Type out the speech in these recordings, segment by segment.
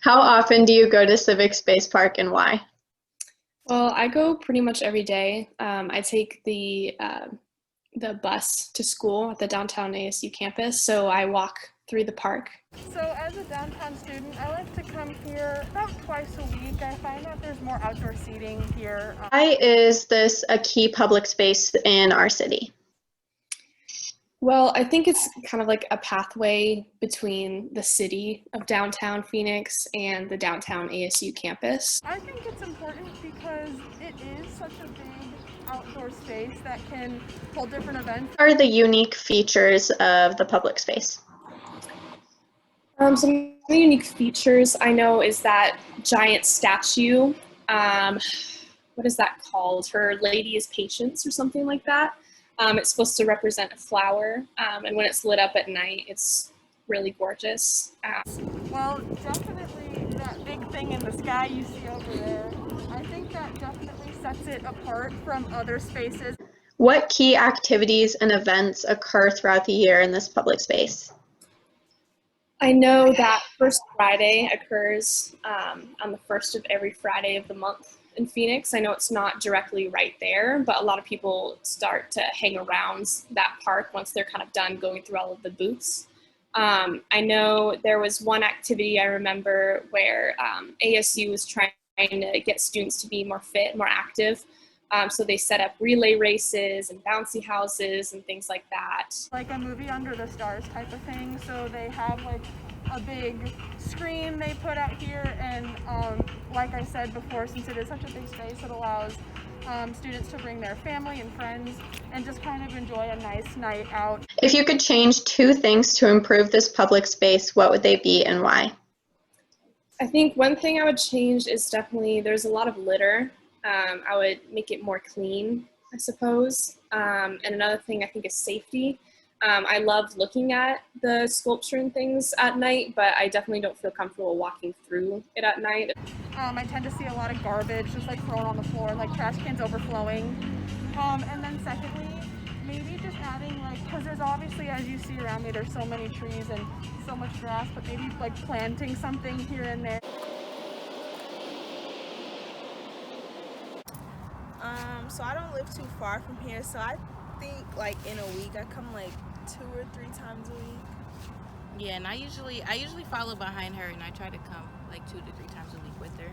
How often do you go to Civic Space Park and why? Well, I go pretty much every day. I take the bus to school at the downtown ASU campus, so I walk through the park. So as a downtown student, I like to come here about twice a week. I find that there's more outdoor seating here. Why is this a key public space in our city? Well, I think it's kind of like a pathway between the city of downtown Phoenix and the downtown ASU campus. I think it's important because it is such a big outdoor space that can hold different events. What are the unique features of the public space? Some unique features I know is that giant statue. What is that called? Her Lady is Patience or something like that. It's supposed to represent a flower, and when it's lit up at night, it's really gorgeous. Well, definitely that big thing in the sky you see over there. I think that definitely sets it apart from other spaces. What key activities and events occur throughout the year in this public space? I know that First Friday occurs on the first of every Friday of the month in Phoenix. I know it's not directly right there, but a lot of people start to hang around that park once they're kind of done going through all of the booths. I know there was one activity I remember where ASU was trying to get students to be more fit, more active. So they set up relay races and bouncy houses and things like that. Like a movie under the stars type of thing. So they have like a big screen they put out here, and like I said before, since it is such a big space, it allows students to bring their family and friends and just kind of enjoy a nice night out. If you could change two things to improve this public space, what would they be and why? I think one thing I would change is definitely there's a lot of litter. I would make it more clean, I suppose. And another thing I think is safety. I love looking at the sculpture and things at night, but I definitely don't feel comfortable walking through it at night. I tend to see a lot of garbage just like thrown on the floor, like trash cans overflowing. And then secondly, maybe just adding because there's obviously, as you see around me, there's so many trees and so much grass, but maybe like planting something here and there. So I don't live too far from here, so I think like in a week I come like 2 or 3 times a week. Yeah, and I usually follow behind her, and I try to come like 2 to 3 times a week with her.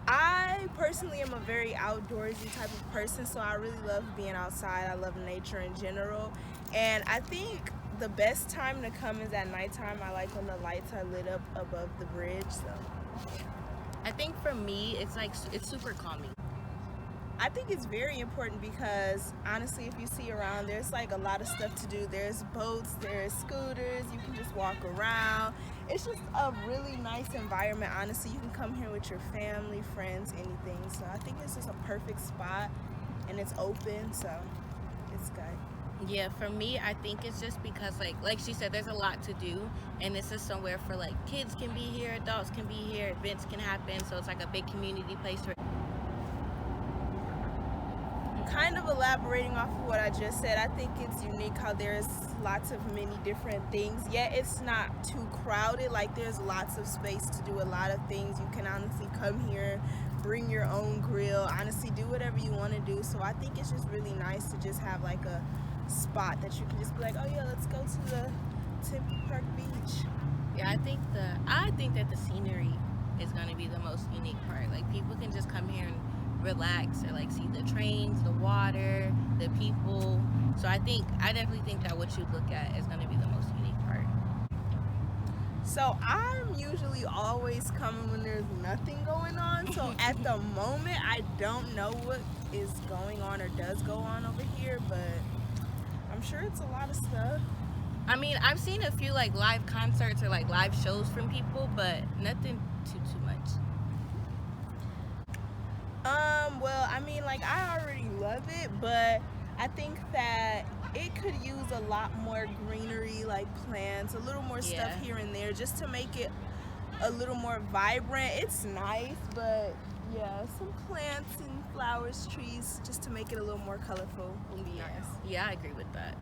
I personally am a very outdoorsy type of person, so I really love being outside. I love nature in general, and I think the best time to come is at nighttime. I like when the lights are lit up above the bridge. So I think for me, it's super calming. I think it's very important because honestly, if you see around, there's like a lot of stuff to do. There's boats, there's scooters, you can just walk around. It's just a really nice environment. Honestly, you can come here with your family, friends, anything. So I think it's just a perfect spot, and it's open, so it's good. Yeah, for me, I think it's just because like she said, there's a lot to do, and this is somewhere for like kids can be here, adults can be here, events can happen, so it's like a big community place for. Kind of elaborating off of what I just said, I think it's unique how there's lots of many different things, yet it's not too crowded. Like there's lots of space to do a lot of things. You can honestly come here, bring your own grill, honestly do whatever you want to do. So I think it's just really nice to just have like a spot that you can just be like, oh yeah, let's go to the Tempe Park Beach. Yeah, I think that the scenery is going to be the most unique part. Like people can just come here and relax or like see the trains, the water, the people. So I definitely think that what you look at is going to be the most unique part. So I'm usually always coming when there's nothing going on. So at the moment, I don't know what is going on or does go on over here, but I'm sure it's a lot of stuff. I mean, I've seen a few like live concerts or like live shows from people, but nothing too much. Well, I mean, like I already love it, but I think that it could use a lot more greenery, like plants, a little more stuff here and there, just to make it a little more vibrant. It's nice, but yeah, some plants and flowers, trees, just to make it a little more colorful would be nice. Yeah, I agree with that.